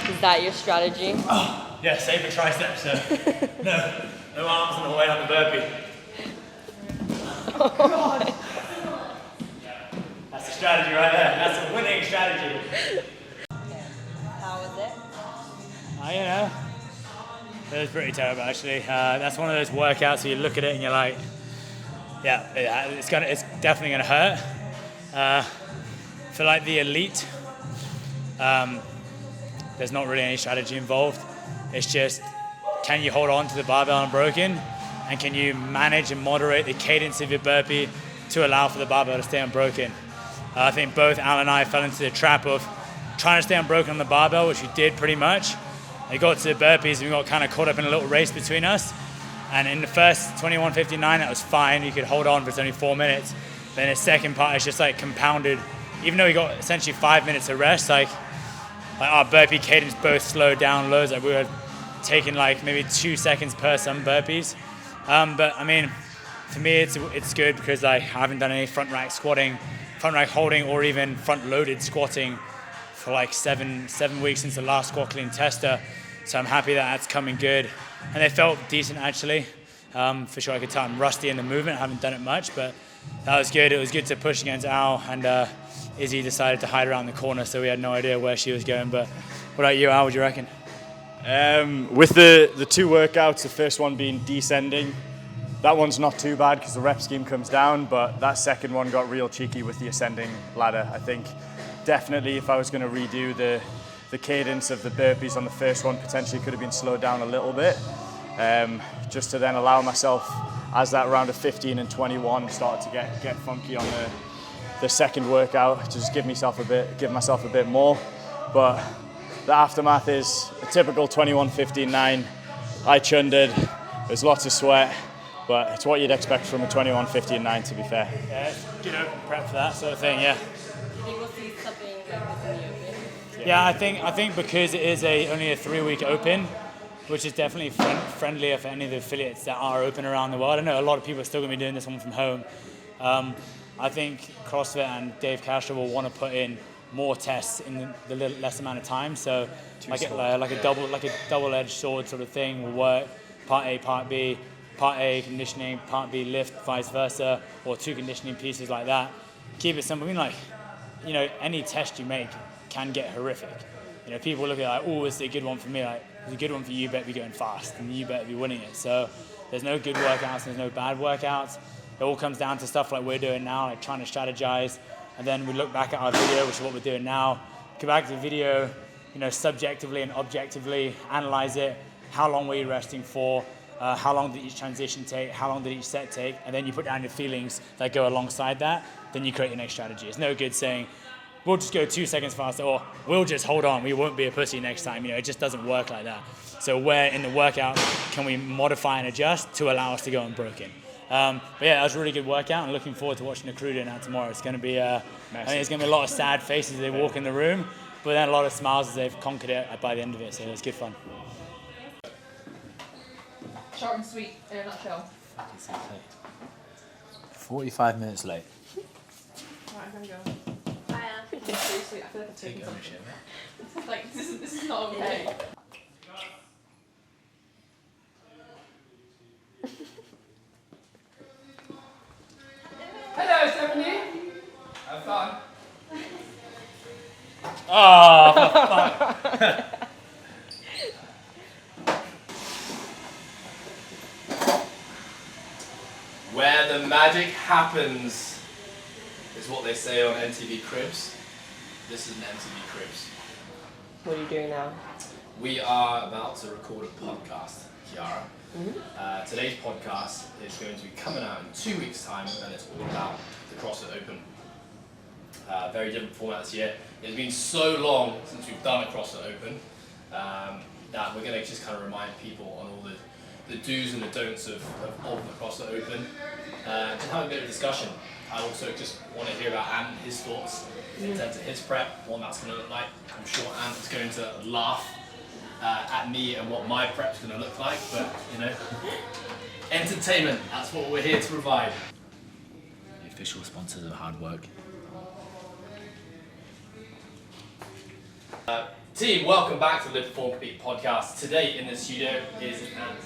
Is that your strategy? Oh, yeah, save the triceps. No arms on the way on the burpee. Oh God. That's the strategy right there. That's a winning strategy. How was it? You know, it was pretty terrible actually. That's one of those workouts where you look at it and you're like, yeah, it's definitely gonna hurt. For like the elite, there's not really any strategy involved. It's just, can you hold on to the barbell unbroken, and can you manage and moderate the cadence of your burpee to allow for the barbell to stay unbroken? I think both Al and I fell into the trap of trying to stay unbroken on the barbell, which we did pretty much. We got to the burpees and we got kind of caught up in a little race between us. And in the first 21:59, that was fine. You could hold on for it's only 4 minutes. Then the second part is just like compounded. Even though we got essentially 5 minutes of rest, like our burpee cadence both slowed down loads. Like we were taking like maybe 2 seconds per some burpees. But I mean, for me, it's good because I haven't done any front rack squatting, front rack holding, or even front loaded squatting for like seven weeks since the last squat clean tester. So I'm happy that that's coming good. And they felt decent actually. For sure I could tell I'm rusty in the movement. I haven't done it much, but that was good. It was good to push against Al, and Izzy decided to hide around the corner, so we had no idea where she was going. But what about you, Al? What do you reckon? With the two workouts, the first one being descending, that one's not too bad because the rep scheme comes down, but that second one got real cheeky with the ascending ladder. I think definitely if I was going to redo the cadence of the burpees on the first one, potentially could have been slowed down a little bit, just to then allow myself, as that round of 15 and 21 started to get funky on the second workout, to just give myself a bit more. But the aftermath is a typical 21:15.9. I chundered. There's lots of sweat, but it's what you'd expect from a 21:15.9, to be fair. Yeah, good open prep for that sort of thing. Yeah. Do you think we'll see something like this in the open? Yeah, I think because it is only a 3-week open, which is definitely friendlier for any of the affiliates that are open around the world. I know a lot of people are still going to be doing this one from home. I think CrossFit and Dave Castro will want to put in more tests in the less amount of time. So like a double-edged sword sort of thing will work. Part A, Part B, Part A conditioning, Part B lift, vice versa, or 2 conditioning pieces like that. Keep it simple. I mean, like, you know, any test you make can get horrific. You know, people look at it like, oh, it's a good one for me. Like, it's a good one for you, better be going fast, and you better be winning it. So there's no good workouts, there's no bad workouts. It all comes down to stuff like we're doing now, like trying to strategize, and then we look back at our video, which is what we're doing now. Go back to the video, you know, subjectively and objectively analyze it. How long were you resting for? How long did each transition take? How long did each set take? And then you put down your feelings that go alongside that. Then you create your next strategy. It's no good saying, we'll just go 2 seconds faster, or we'll just hold on, we won't be a pussy next time. You know, it just doesn't work like that. So where in the workout can we modify and adjust to allow us to go unbroken? But yeah, that was a really good workout, and looking forward to watching the crew do that tomorrow. It's going to be, I think it's going to be a lot of sad faces as they walk in the room, but then a lot of smiles as they've conquered it by the end of it. So it's good fun. Short and sweet in a nutshell. 45 minutes late. Right, I'm gonna go. Seriously, I feel like I'm taking something. Like, this is not okay. Hello, Stephanie. Have fun. Oh, fuck. Where the magic happens is what they say on MTV Cribs. This is an MTV Cribs. What are you doing now? We are about to record a podcast, Kiara. Mm-hmm. Today's podcast is going to be coming out in 2 weeks' time, and it's all about the CrossFit Open. Very different format this year. It's been so long since we've done a CrossFit Open that we're going to just kind of remind people on all the the do's and the don'ts of the CrossFit Open, to have a bit of discussion. I also just want to hear about Ant, his thoughts in terms of his prep, what that's going to look like. I'm sure Ant is going to laugh at me and what my prep's going to look like, but you know, entertainment, that's what we're here to provide. The official sponsors of hard work. Team, welcome back to the Live Perform Compete podcast. Today in the studio is Ant.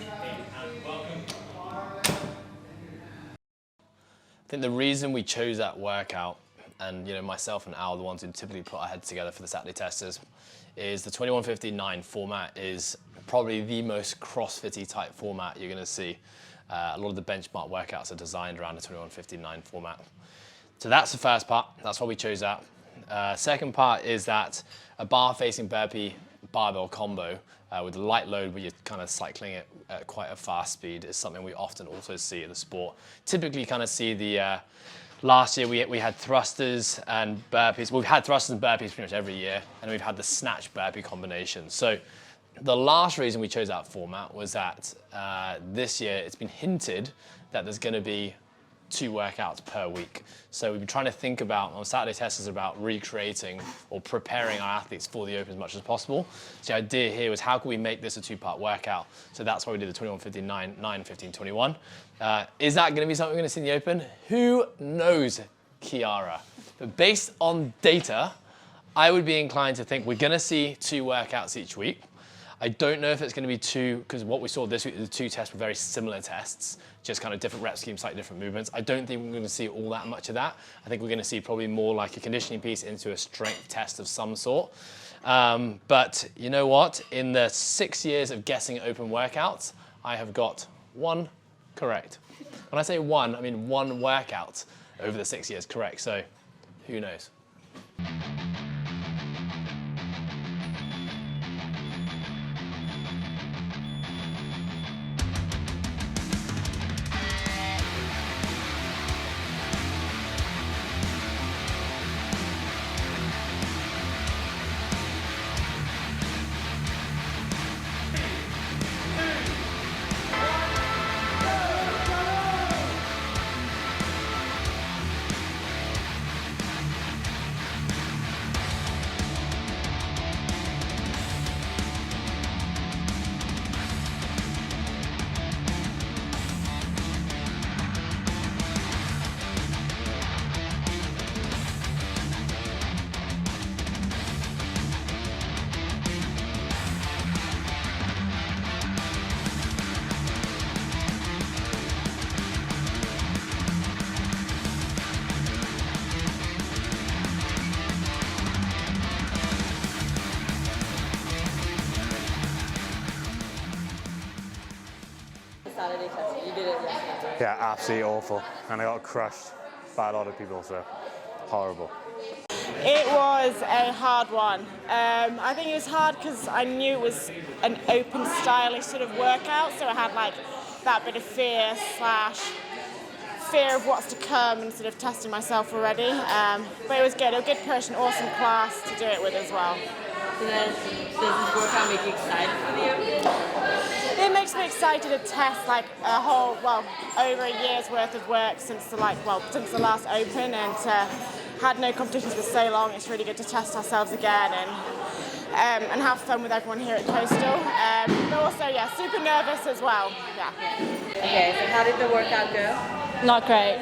Ant, welcome. I think the reason we chose that workout, and you know, myself and Al are the ones who typically put our heads together for the Saturday testers, is the 21:59 format is probably the most CrossFit-y type format you're going to see. A lot of the benchmark workouts are designed around the 21:59 format. So that's the first part. That's why we chose that. Second part is that a bar-facing burpee barbell combo with a light load where you're kind of cycling it at quite a fast speed is something we often also see in the sport. Typically kind of see the, last year we had thrusters and burpees. We've had thrusters and burpees pretty much every year, and we've had the snatch burpee combination. So the last reason we chose that format was that this year it's been hinted that there's going to be 2 workouts per week. So we've been trying to think about, on Saturday testers, about recreating or preparing our athletes for the Open as much as possible. So the idea here was how can we make this a 2-part workout? So that's why we did the 21:59, 9:15, 21. Is that going to be something we're going to see in the Open? Who knows, Kiara? But based on data, I would be inclined to think we're going to see 2 workouts each week. I don't know if it's going to be 2, because what we saw this week, the 2 tests were very similar tests, just kind of different rep schemes, slightly different movements. I don't think we're going to see all that much of that. I think we're going to see probably more like a conditioning piece into a strength test of some sort. But you know what? In the 6 years of guessing Open workouts, I have got 1 correct. When I say 1, I mean 1 workout over the 6 years correct. So who knows? Saturday test. You did it yesterday. Yeah, absolutely awful. And I got crushed by a lot of people, so horrible. It was a hard one. I think it was hard because I knew it was an open stylish sort of workout, so I had like that bit of fear of what's to come and sort of testing myself already. But it was good. A good push, an awesome class to do it with as well. So then, does this workout make you excited for the Open? It makes me excited to test like a whole, over a year's worth of work since the since the last Open, and had no competitions for so long. It's really good to test ourselves again and have fun with everyone here at Coastal. But also, yeah, super nervous as well. Yeah. Okay, so how did the workout go? Not great.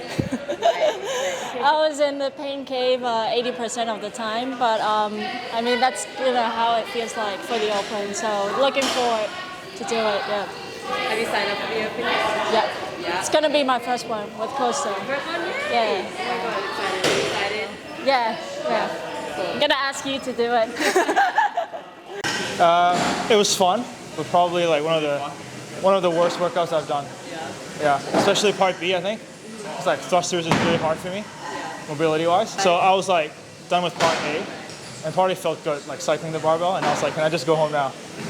I was in the pain cave 80% of the time, but I mean that's how it feels like for the Open. So looking forward to do it. Yeah. Have you signed up for the Open? Yeah. It's gonna be my first one with Coastal. First one? Yeah. Oh my god, excited. Are you excited? Yeah. Cool. I'm gonna ask you to do it. It was fun, but probably like one of the worst workouts I've done. Yeah, especially part B, I think. It's like thrusters is really hard for me, mobility-wise. So I was like done with part A, and part A felt good, like cycling the barbell, and I was like, can I just go home now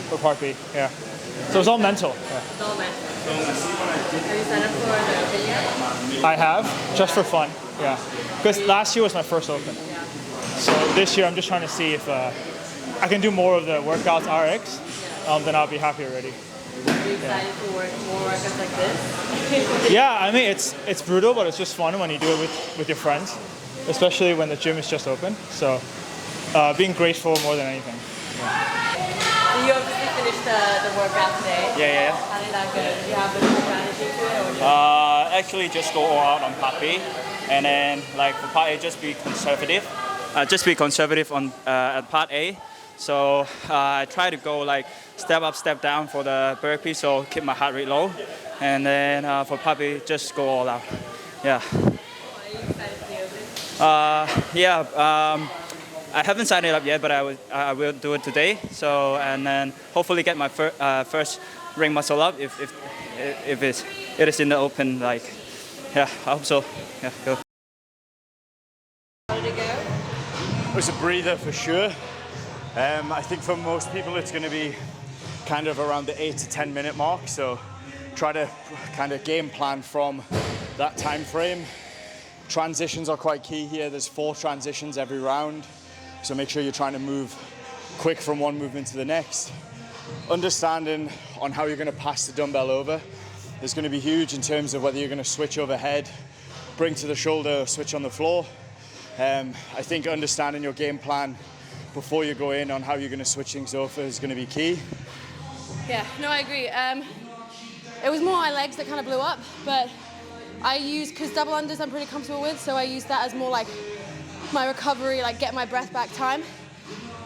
for part B? Yeah. So it was all mental. Yeah. It's all mental. Have you signed up for the Open yet? I have, just for fun. Yeah. Because last year was my first Open. Yeah. So this year I'm just trying to see if I can do more of the workouts RX, then I'll be happy already. Are you excited for more workouts like this? Yeah, I mean it's brutal, but it's just fun when you do it with your friends, especially when the gym is just open. So being grateful more than anything. So you obviously finished the workout today. Yeah. How did that go? Did you have a strategy to it, or just... Actually, just go all out on part B, and then like for part A, just be conservative. Just be conservative on at part A. So I try to go like step up, step down for the burpee, so keep my heart rate low, and then for part B, just go all out. Yeah. Are you excited for the open? I haven't signed it up yet, but I will do it today. So and then hopefully get my first ring muscle up if it is in the open. Like, yeah, I hope so. Yeah, go. How did it go? It was a breather for sure. I think for most people it's going to be kind of around the 8 to 10 minute mark. So try to kind of game plan from that time frame. Transitions are quite key here. There's 4 transitions every round. So make sure you're trying to move quick from one movement to the next. Understanding on how you're going to pass the dumbbell over is going to be huge in terms of whether you're going to switch overhead, bring to the shoulder, or switch on the floor. I think understanding your game plan before you go in on how you're going to switch things over is going to be key. Yeah, no, I agree. It was more my legs that kind of blew up, but I use, because double unders I'm pretty comfortable with, so I use that as more like my recovery, like get my breath back time.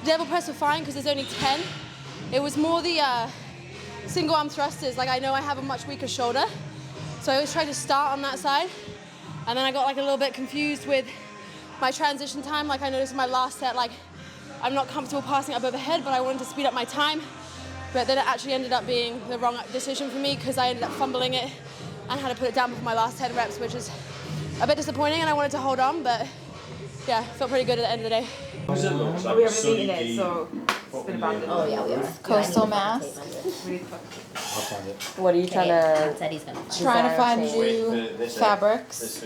Devil press were fine because there's only 10. It was more the single arm thrusters. Like I know I have a much weaker shoulder, so I always try to start on that side. And then I got like a little bit confused with my transition time. Like I noticed in my last set, like I'm not comfortable passing up overhead, but I wanted to speed up my time. But then it actually ended up being the wrong decision for me because I ended up fumbling it and had to put it down for my last 10 reps, which is a bit disappointing, and I wanted to hold on, but yeah, felt pretty good at the end of the day. We haven't eaten it, so it's been abandoned. Oh yeah, we are. Coastal Mass. What are you trying to... Trying to find new fabrics,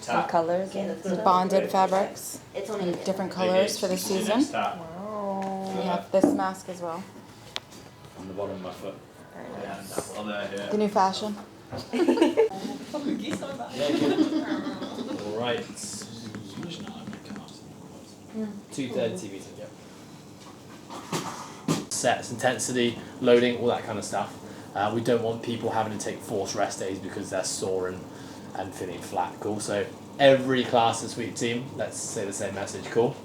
What colors? bonded fabrics, It's only different colors for the season. We have this mask as well. On the bottom of my foot. The new fashion. All right. 230 meters. Yep. Sets, intensity, loading, all that kind of stuff. We don't want people having to take forced rest days because they're sore and feeling flat. Cool. So every class this week, team, let's say the same message. Cool.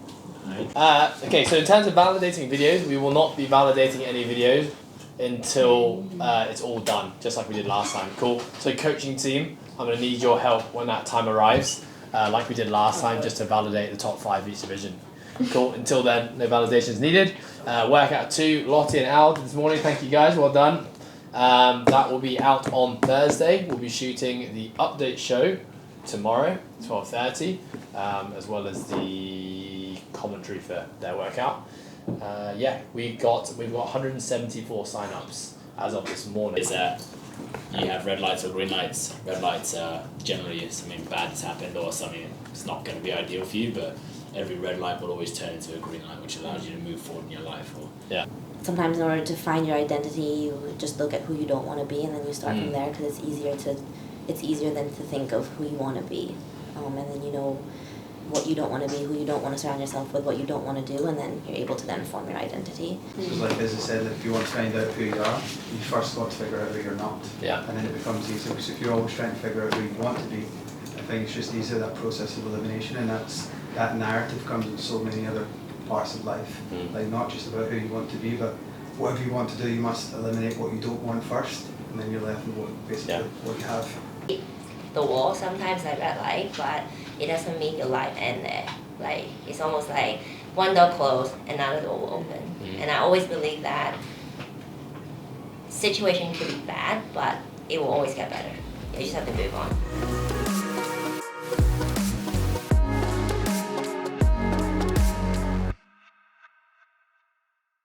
Okay, so in terms of validating videos, we will not be validating any videos until it's all done, just like we did last time. Cool. So coaching team, I'm going to need your help when that time arrives, like we did last time, just to validate the top 5 each division. Cool. Until then, no validations needed. Workout 2, Lottie and Al this morning. Thank you guys. Well done. That will be out on Thursday. We'll be shooting the update show tomorrow, 12:30, as well as the commentary for their workout. Yeah, we've got 174 sign-ups as of this morning. Is that you have red lights or green lights. Red lights are generally if something bad has happened or something that's not going to be ideal for you, but every red light will always turn into a green light, which allows you to move forward in your life. Yeah. Sometimes in order to find your identity, you just look at who you don't want to be, and then you start from there because it's easier than to think of who you want to be, and then you know what you don't want to be, who you don't want to surround yourself with, what you don't want to do, and then you're able to then form your identity. So it's like, as I said, if you want to find out who you are, you first got to figure out who you're not. Yeah. And then it becomes easier, because if you're always trying to figure out who you want to be, I think it's just easier, that process of elimination, and that narrative comes in so many other parts of life. Like not just about who you want to be, but whatever you want to do, you must eliminate what you don't want first, and then you're left with what you have. The wall sometimes like red light, but it doesn't mean your life end there. Like it's almost like one door closed, another door will open. And I always believe that situation could be bad, but it will always get better. You just have to move on.